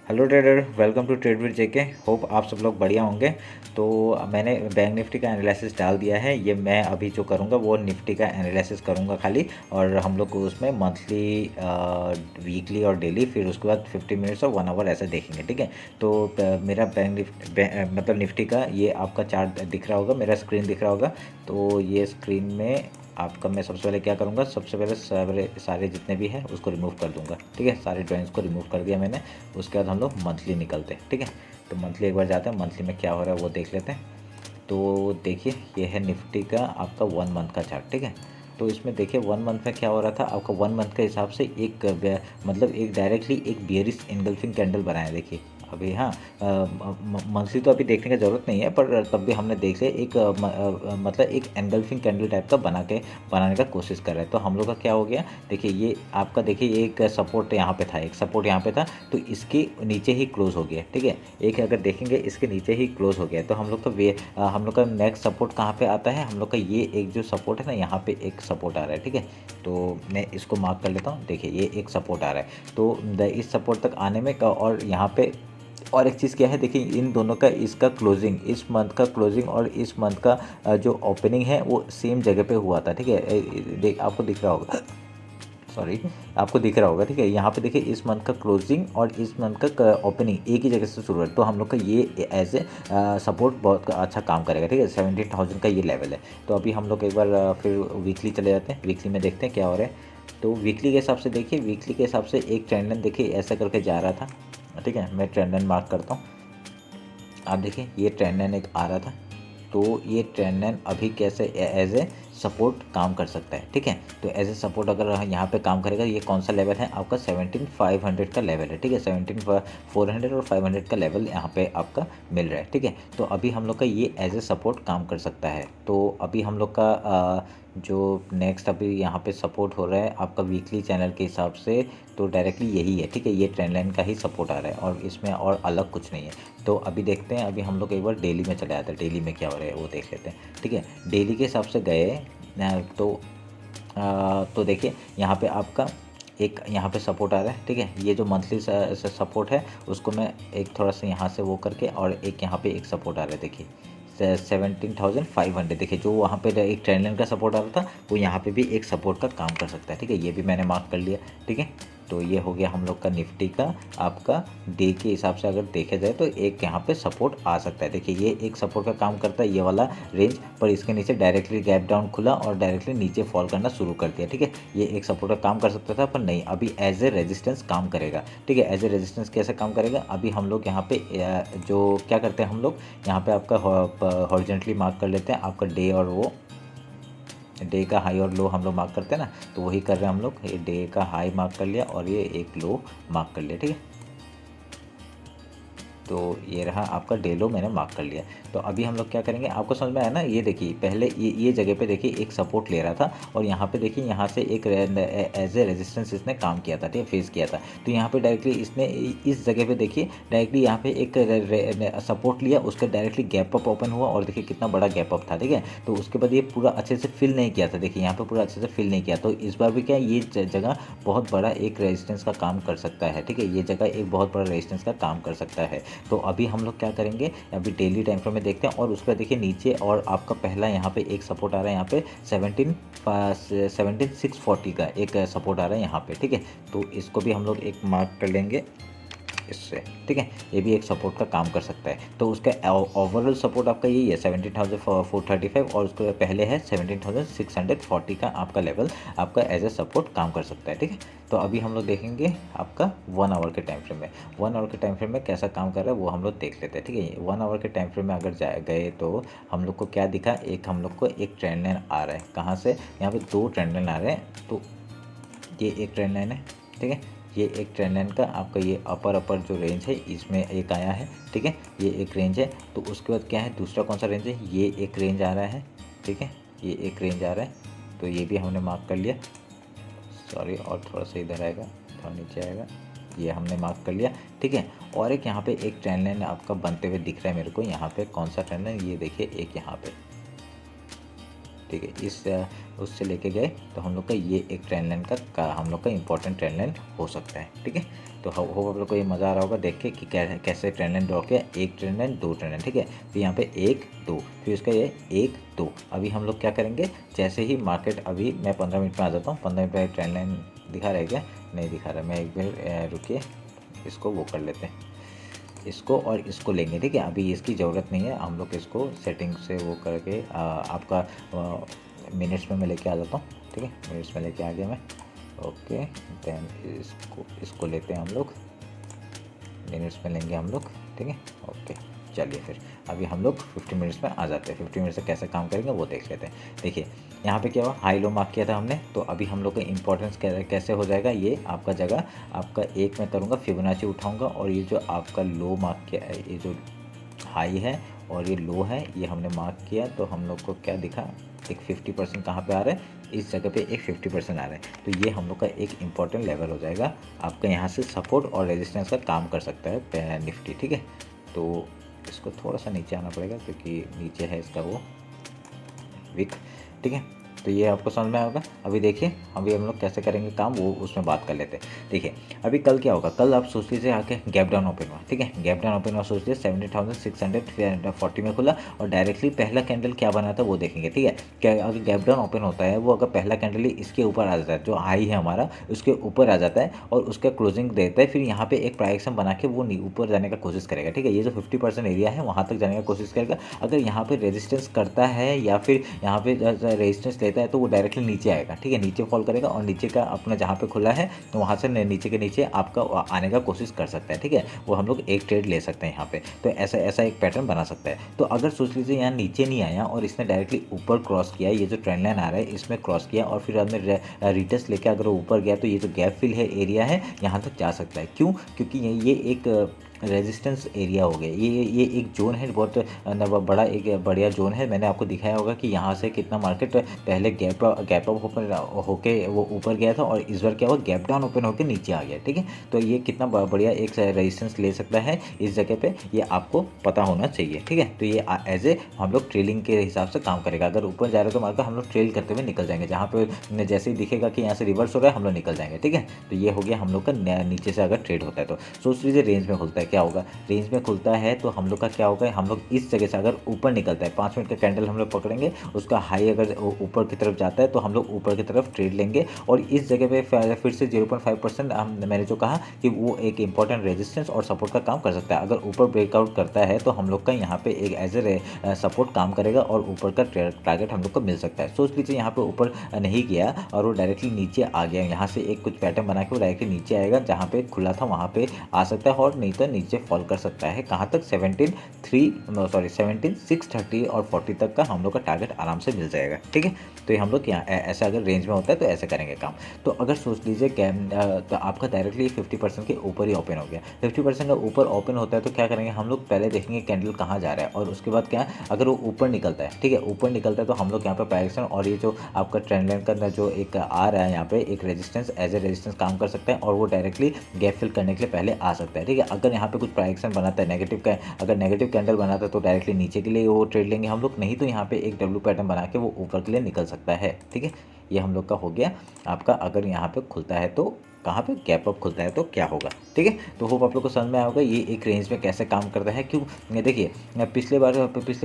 Hello trader, welcome to trade with JK. Hope आप सब लोग बढ़िया होंगे। तो मैंने बैंक निफ्टी का एनालिसिस डाल दिया है। ये मैं अभी जो करूँगा वो निफ्टी का एनालिसिस करूँगा खाली, और हम लोग को उसमें मंथली, वीकली और डेली, फिर उसके बाद 50 मिनट्स और 1 आवर ऐसे देखेंगे, ठीक है। तो मेरा मतलब निफ्टी का ये आपका चार्ट दिख रहा होगा, मेरा स्क्रीन दिख रहा होगा। तो ये स्क्रीन में आपका मैं सबसे पहले क्या करूँगा, सबसे पहले सारे जितने भी हैं उसको रिमूव कर दूँगा, ठीक है। सारे ड्राइंग्स को रिमूव कर दिया मैंने। उसके बाद हम लोग मंथली निकलते हैं, ठीक है। तो मंथली एक बार जाते हैं, मंथली में क्या हो रहा है वो देख लेते हैं। तो देखिए, ये है निफ्टी का आपका 1 मंथ का चार्ट, ठीक है। तो इसमें देखिए 1 मंथ में क्या हो रहा था आपका, 1 मंथ के हिसाब से मतलब एक डायरेक्टली एक बियरिश इनगल्फिंग कैंडल बनाया, देखिए अभी। हाँ, मंथली तो अभी देखने की ज़रूरत नहीं है, पर तब भी हमने देख लिया एक मतलब एक एनगल्फिंग कैंडल टाइप का बनाने का कोशिश कर रहे हैं। तो हम लोग का क्या हो गया, देखिए ये आपका, देखिए ये एक सपोर्ट यहाँ पे था, एक सपोर्ट यहाँ पे था, तो इसके नीचे ही क्लोज हो गया, ठीक है। एक अगर देखेंगे इसके नीचे ही क्लोज हो गया, तो हम लोग का नेक्स्ट सपोर्ट कहाँ पे आता है, हम लोग का ये एक जो सपोर्ट है ना, यहाँ पे एक सपोर्ट आ रहा है, ठीक है। तो मैं इसको मार्क कर लेता हूँ, देखिए ये एक सपोर्ट आ रहा है। तो इस सपोर्ट तक आने में और यहाँ पे और एक चीज़ क्या है, देखिए इन दोनों का, इसका क्लोजिंग, इस मंथ का क्लोजिंग और इस मंथ का जो ओपनिंग है वो सेम जगह पे हुआ था, ठीक है। देख आपको दिख रहा होगा, सॉरी, आपको दिख रहा होगा, ठीक है। यहाँ पे देखिए इस मंथ का क्लोजिंग और इस मंथ का ओपनिंग एक ही जगह से शुरू है। तो हम लोग का ये एज ए सपोर्ट बहुत अच्छा काम करेगा, ठीक है। 17,000 का ये लेवल है। तो अभी हम लोग एक बार फिर वीकली चले जाते हैं, वीकली में देखते हैं क्या हो रहा है। तो वीकली के हिसाब से देखिए, वीकली के हिसाब से एक ट्रेंड लाइन देखिए ऐसा करके जा रहा था, ठीक है। मैं ट्रेंड लाइन मार्क करता हूँ। आप देखिए ये ट्रेंड लाइन एक आ रहा था, तो ये ट्रेंड लाइन अभी कैसे एज ए सपोर्ट काम कर सकता है, ठीक है। तो एज ए सपोर्ट अगर यहाँ पे काम करेगा, ये कौन सा लेवल है आपका, 17,500 का लेवल है, ठीक है। 17,400 और 500 का लेवल यहाँ पे आपका मिल रहा है, ठीक है। तो अभी हम लोग का ये एज ए सपोर्ट काम कर सकता है। तो अभी हम लोग का जो नेक्स्ट अभी यहाँ पे सपोर्ट हो रहा है आपका वीकली चैनल के हिसाब से, तो डायरेक्टली यही है, ठीक है। ये ट्रेंड लाइन का ही सपोर्ट आ रहा है और इसमें और अलग कुछ नहीं है। तो अभी देखते हैं, अभी हम लोग एक बार डेली में चले आते हैं, डेली में क्या हो रहा है वो देख लेते हैं, ठीक है। डेली के हिसाब से गए तो देखिए यहाँ पे आपका एक यहाँ पे सपोर्ट आ रहा है, ठीक है। ये जो मंथली सपोर्ट है उसको मैं एक थोड़ा सा यहाँ से वो करके, और एक यहाँ पे एक सपोर्ट आ रहा है, देखिए 17,500, देखिए जो वहाँ पे एक ट्रेंड लाइन का सपोर्ट आ रहा था वो यहाँ पे भी एक सपोर्ट का काम कर सकता है, ठीक है। ये भी मैंने मार्क कर लिया, ठीक है। तो ये हो गया हम लोग का निफ्टी का आपका डे के हिसाब से अगर देखा जाए तो एक यहाँ पे सपोर्ट आ सकता है, देखिए ये एक सपोर्ट का काम करता है, ये वाला रेंज, पर इसके नीचे डायरेक्टली गैप डाउन खुला और डायरेक्टली नीचे फॉल करना शुरू कर दिया, ठीक है। ये एक सपोर्ट का काम कर सकता था, पर नहीं, अभी एज ए रेजिस्टेंस काम करेगा, ठीक है। एज ए रेजिस्टेंस कैसे काम करेगा, अभी हम लोग यहाँ पे जो क्या करते हैं, हम लोग यहाँ पे आपका हॉरिजॉन्टली मार्क कर लेते हैं आपका डे, और वो डे का हाई और लो हम लोग मार्क करते हैं ना, तो वही कर रहे हैं हम लोग। ये डे का हाई मार्क कर लिया और ये एक लो मार्क कर लिया, ठीक है। तो ये रहा आपका डे लो, मैंने मार्क कर लिया। तो अभी हम लोग क्या करेंगे, आपको समझ में आया ना। ये देखिए पहले ये जगह पे देखिए एक सपोर्ट ले रहा था, और यहाँ पे देखिए यहाँ से एक एज ए रेजिस्टेंस इसने काम किया था, ठीक है, फेस किया था। तो यहाँ पे डायरेक्टली इसने इस जगह पे देखिए डायरेक्टली यहाँ पे एक सपोर्ट लिया, उसका डायरेक्टली गैप अप ओपन हुआ, और देखिए कितना बड़ा गैप अप था, ठीक है। तो उसके बाद ये पूरा अच्छे से फिल नहीं किया था, देखिए यहाँ पे पूरा अच्छे से फिल नहीं किया। तो इस बार भी क्या है, ये जगह बहुत बड़ा एक रेजिस्टेंस का काम कर सकता है, ठीक है। ये जगह एक बहुत बड़ा रेजिस्टेंस का काम कर सकता है। तो अभी हम लोग क्या करेंगे, अभी डेली टाइम फ्रेम में देखते हैं, और उसका देखिए नीचे, और आपका पहला यहाँ पे एक सपोर्ट आ रहा है, यहाँ पे 17,640 का एक सपोर्ट आ रहा है यहाँ पे, ठीक है। तो इसको भी हम लोग एक मार्क कर लेंगे इससे, ठीक है। ये भी एक सपोर्ट का काम कर सकता है। तो उसका ओवरऑल सपोर्ट आपका यही है 17,435, और उसके पहले है 17,640 का आपका लेवल आपका एज ए सपोर्ट काम कर सकता है, ठीक है। तो अभी हम लोग देखेंगे आपका 1 आवर के टाइम फ्रेम में, 1 आवर के टाइम फ्रेम में कैसा काम कर रहा है वो हम लोग देख लेते हैं, ठीक है। 1 आवर के टाइम फ्रेम में अगर गए तो हम लोग को क्या दिखा, एक हम लोग को एक ट्रेंड लाइन आ रहा है, कहाँ से, यहाँ पे 2 ट्रेंड लाइन आ रहे हैं। तो ये एक ट्रेंड लाइन है, ठीक है। ये एक ट्रेंड लाइन का आपका ये अपर जो रेंज है इसमें एक आया है, ठीक है। ये एक रेंज है। तो उसके बाद क्या है, दूसरा कौन सा रेंज है, ये एक रेंज आ रहा है, ठीक है। ये एक रेंज आ रहा है, तो ये भी हमने मार्क कर लिया, सॉरी, और थोड़ा सा इधर आएगा, थोड़ा नीचे आएगा, ये हमने मार्क कर लिया, ठीक है। और एक यहाँ पे एक ट्रेंड लाइन आपका बनते हुए दिख रहा है मेरे को, यहाँ पे कौन सा ट्रेंड लाइन, ये देखिए एक यहाँ पे, ठीक है। इस उससे लेके गए तो हम लोग का ये एक ट्रेंड लाइन का हम लोग का इंपॉर्टेंट ट्रेंड लाइन हो सकता है, ठीक है। तो होप आप लोग को ये मज़ा आ रहा होगा देख के कि कैसे ट्रेंड लाइन ड्रॉ किया, एक ट्रेंड लाइन, दो ट्रेंड लाइन, ठीक है। फिर यहाँ पे 1 2, फिर उसका ये 1 2। अभी हम लोग क्या करेंगे, जैसे ही मार्केट, अभी मैं 15 मिनट में आ जाता हूँ। 15 मिनट में ट्रेंड लाइन दिखा रहा है क्या? नहीं दिखा रहा। मैं एक बार रुकिए, इसको वो कर लेते हैं, इसको और इसको लेंगे, ठीक है। अभी इसकी ज़रूरत नहीं है, हम लोग इसको सेटिंग से वो करके आपका मिनट्स में मैं लेके आ जाता हूँ, ठीक है। मिनट्स में लेके आ गया मैं, ओके। देन इसको लेते हैं हम लोग, मिनट्स में लेंगे हम लोग, ठीक है, ओके। चलिए फिर अभी हम लोग 50 मिनट्स में आ जाते हैं। 50 मिनट से कैसे काम करेंगे वो देख लेते हैं। देखिए यहाँ पे क्या हुआ, हाई लो मार्क किया था हमने, तो अभी हम लोग का इंपॉर्टेंस कैसे हो जाएगा, ये आपका जगह आपका एक मैं करूँगा, फिबोनाची उठाऊँगा, और ये जो आपका लो मार्क किया है, ये जो हाई है और ये लो है, ये हमने मार्क किया, तो हम लोग को क्या दिखा, एक 50% कहाँ पे आ रहा है, इस जगह पे एक 50% आ रहा है। तो ये हम लोग का एक इम्पॉर्टेंट लेवल हो जाएगा, आपका यहाँ से सपोर्ट और रेजिस्टेंस का काम कर सकता है निफ्टी, ठीक है। तो इसको थोड़ा सा नीचे आना पड़ेगा क्योंकि नीचे है इसका वो विक, ठीक है। तो ये आपको समझ में आएगा। अभी देखिए अभी हम लोग कैसे करेंगे काम, वो उसमें बात कर लेते हैं। देखिए अभी कल क्या होगा, कल आप सोच लीजिए आके गैप डाउन ओपन हुआ, ठीक है। गैप डाउन ओपन हुआ, सोच लीजिए 70,640 में खुला और डायरेक्टली पहला कैंडल क्या बना था वो देखेंगे, ठीक है। क्या अगर गैप डाउन ओपन होता है, वो अगर पहला कैंडल ही इसके ऊपर आ जाता है, जो हाई है हमारा उसके ऊपर आ जाता है और उसका क्लोजिंग देता है, फिर यहाँ पे एक प्राइस बना के वो ऊपर जाने का कोशिश करेगा, ठीक है। ये जो 50% एरिया है वहाँ तक जाने का कोशिश करेगा। अगर यहाँ पे रेजिस्टेंस करता है या फिर यहाँ पे रेजिस्टेंस लेता है तो वो डायरेक्टली नीचे आएगा, ठीक है, नीचे फॉल करेगा और नीचे का अपना जहाँ पे खुला है तो वहाँ से नीचे के नीचे आपका आने का कोशिश कर सकता है, ठीक है। वो हम लोग एक ट्रेड ले सकते हैं यहाँ पे, तो ऐसा एक पैटर्न बना सकता है। तो अगर सोच लीजिए यहाँ नीचे नहीं आया और इसने डायरेक्टली ऊपर क्रॉस किया, ये जो ट्रेंड लाइन आ रहा है इसमें क्रॉस किया और फिर हमने रिटेस्ट लेके अगर वो ऊपर गया, तो ये जो गैप फिल है एरिया है यहाँ तक जा सकता है। क्यों? क्योंकि ये एक रेजिस्टेंस एरिया हो गया, ये एक जोन है, बहुत बड़ा एक बढ़िया जोन है। मैंने आपको दिखाया होगा कि यहाँ से कितना मार्केट पहले गैप अप ओपन होके वो ऊपर गया था और इस बार क्या हुआ, गैप डाउन ओपन होकर नीचे आ गया, ठीक है। तो ये कितना बढ़िया एक रेजिस्टेंस ले सकता है इस जगह पे, ये आपको पता होना चाहिए, ठीक है। तो ये एज ए हम लोग ट्रेलिंग के हिसाब से काम करेगा। अगर ऊपर जा रहे तो मार्केट हम लोग ट्रेल करते हुए निकल जाएंगे, जहाँ पे जैसे ही दिखेगा कि यहाँ से रिवर्स हो रहा है हम लोग निकल जाएंगे, ठीक है। तो ये हो गया हम लोग का नीचे से अगर ट्रेड होता है तो सोच लीजिए रेंज में खुलता है, क्या होगा, रेंज में खुलता है तो हम लोग का क्या होगा, हम लोग इस जगह से अगर ऊपर निकलता है, 5 मिनट का कैंडल हम लोग पकड़ेंगे, उसका हाई अगर ऊपर की तरफ जाता है तो हम लोग ऊपर की तरफ ट्रेड लेंगे और इस जगह पे फिर से 0.5% मैंने जो कहा कि वो एक इंपॉर्टेंट रेजिस्टेंस और सपोर्ट का काम कर सकता है। अगर ऊपर ब्रेकआउट करता है तो हम लोग का यहाँ पे एक एज ए सपोर्ट काम करेगा और ऊपर का टारगेट हम लोग को मिल सकता है। सोच लीजिए यहाँ पे ऊपर नहीं गया और वो डायरेक्टली नीचे आ गया, यहाँ से एक कुछ पैटर्न बना के वो डायरेक्टली नीचे आएगा, जहाँ पे खुला था वहाँ पे आ सकता है और नहीं तो नीचे फॉल कर सकता है। कहाँ तक, 17,630 और 40 तक का हम लोग का टारगेट आराम से मिल जाएगा, ठीक है। तो ये हम लोग यहाँ ऐसा अगर रेंज में होता है तो ऐसे करेंगे काम। तो अगर सोच लीजिए तो आपका डायरेक्टली 50% के ऊपर ही ओपन हो गया, 50% का ऊपर ओपन होता है तो क्या करेंगे हम लोग, पहले देखेंगे कैंडल कहाँ जा रहा है और उसके बाद क्या, अगर वो ऊपर निकलता है, ठीक है, ऊपर निकलता है तो हम लोग यहाँ पे प्राइस और ये जो आपका ट्रेंड लाइन का जो एक आ रहा है यहाँ पे एक रेजिस्टेंस एज ए रेजिस्टेंस काम कर सकता है और वो डायरेक्टली गैप फिल करने के लिए पहले आ सकता है, ठीक है। अगर यहाँ पे कुछ प्राइक्शन बनाता है नेगेटिव का, अगर नेगेटिव कैंडल बनाता है तो डायरेक्टली नीचे के लिए वो ट्रेड लेंगे हम लोग, नहीं तो यहाँ पे एक डब्ल्यू पैटर्न बना के वो ऊपर के लिए निकल सकता है, ठीक है। ये हम लोग का हो गया आपका, अगर यहाँ पे खुलता है तो कहाँ पे गैप अप खुलता है तो क्या होगा, ठीक है। तो होप आप लोग को समझ में आया होगा ये एक रेंज में कैसे काम करता है। क्यों, देखिए पिछले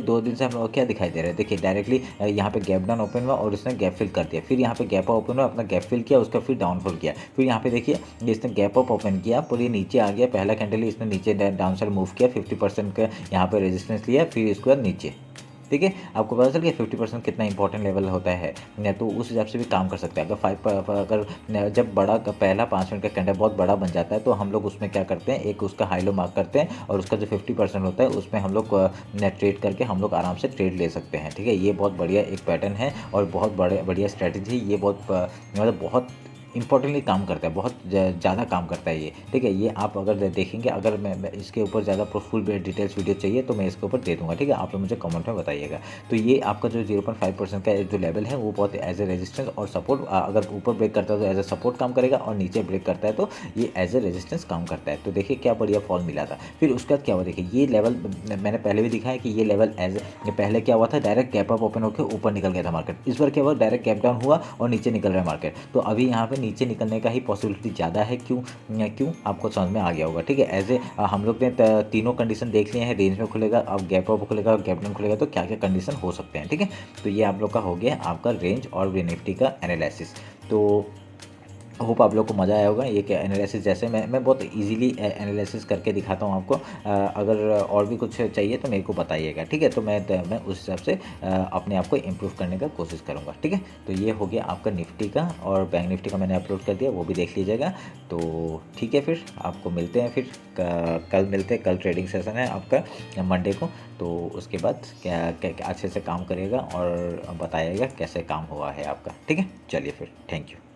2 दिन से हम लोग क्या दिखाई दे रहा है, देखिए डायरेक्टली यहाँ पे गैप डाउन ओपन हुआ और उसने गैप फिल कर दिया, फिर यहाँ पे गैप अप ओपन हुआ, अपना गैप फिल किया, उसका फिर डाउनफॉल किया, फिर यहाँ पे देखिए इसने गैप अप ओपन किया, पूरी नीचे आ गया, पहला कैंडल इसने नीचे डाउन साइड मूव किया, 50% का यहाँ पे रेजिस्टेंस लिया, फिर इसके बाद नीचे, ठीक है। आपको पता चल गया 50% कितना इंपॉर्टेंट लेवल होता है, तो उस हिसाब से भी काम कर सकते हैं। अगर जब बड़ा पहला 5 मिनट का कैंडल बहुत बड़ा बन जाता है तो हम लोग उसमें क्या करते हैं, एक उसका हाई लो मार्क करते हैं और उसका जो 50% होता है उसमें हम लोग ट्रेड करके हम लोग आराम से ट्रेड ले सकते हैं, ठीक है। ये बहुत बढ़िया एक पैटर्न है और बहुत बढ़िया स्ट्रैटेजी है, ये बहुत इंपॉर्टेंटली काम करता है, बहुत ज़्यादा काम करता है ये, ठीक है। ये आप अगर देखेंगे, अगर मैं इसके ऊपर ज़्यादा फुल डिटेल्स वीडियो चाहिए तो मैं इसके ऊपर दे दूंगा, ठीक है। आप लोग मुझे कमेंट में बताइएगा। तो ये आपका जो 0.5% का जो लेवल है वो बहुत एज ए रेजिस्टेंस और सपोर्ट, अगर ऊपर ब्रेक करता है तो एज ए सपोर्ट काम करेगा और नीचे ब्रेक करता है तो ये एज ए रेजिस्टेंस काम करता है। तो देखिए क्या बढ़िया फॉल मिला था। फिर उसके बाद क्या हुआ, देखिए ये लेवल मैंने पहले भी दिखाया कि ये लेवल पहले क्या हुआ था, डायरेक्ट गैप अप ओपन होकर ऊपर निकल गया था मार्केट। इस बार क्या हुआ, डायरेक्ट गैप डाउन हुआ और नीचे निकल रहा है मार्केट। तो अभी यहाँ पे नीचे निकलने का ही पॉसिबिलिटी ज़्यादा है। क्यों क्यों आपको समझ में आ गया होगा, ठीक है। एज ए हम लोग ने तीनों कंडीशन देख लिए हैं, रेंज में खुलेगा, अब गैप अप खुलेगा, गैप डाउन खुलेगा, तो क्या क्या कंडीशन हो सकते हैं, ठीक है। तो ये आप लोग का हो गया आपका रेंज और निफ्टी का एनालिसिस। तो होप आप लोग को मज़ा आया होगा। ये क्या एनालिसिस, जैसे मैं बहुत इजीली एनालिसिस करके दिखाता हूँ आपको। अगर और भी कुछ चाहिए तो मेरे को बताइएगा, ठीक है। तो मैं उस हिसाब से अपने आप को इम्प्रूव करने का कोशिश करूँगा, ठीक है। तो ये हो गया आपका निफ्टी का, और बैंक निफ्टी का मैंने अपलोड कर दिया, वो भी देख लीजिएगा। तो ठीक है, फिर आपको मिलते हैं, फिर कल मिलते हैं। कल ट्रेडिंग सेशन है आपका मंडे को। तो उसके बाद क्या अच्छे से काम करिएगा और बताइएगा कैसे काम हुआ है आपका, ठीक है। चलिए फिर, थैंक यू।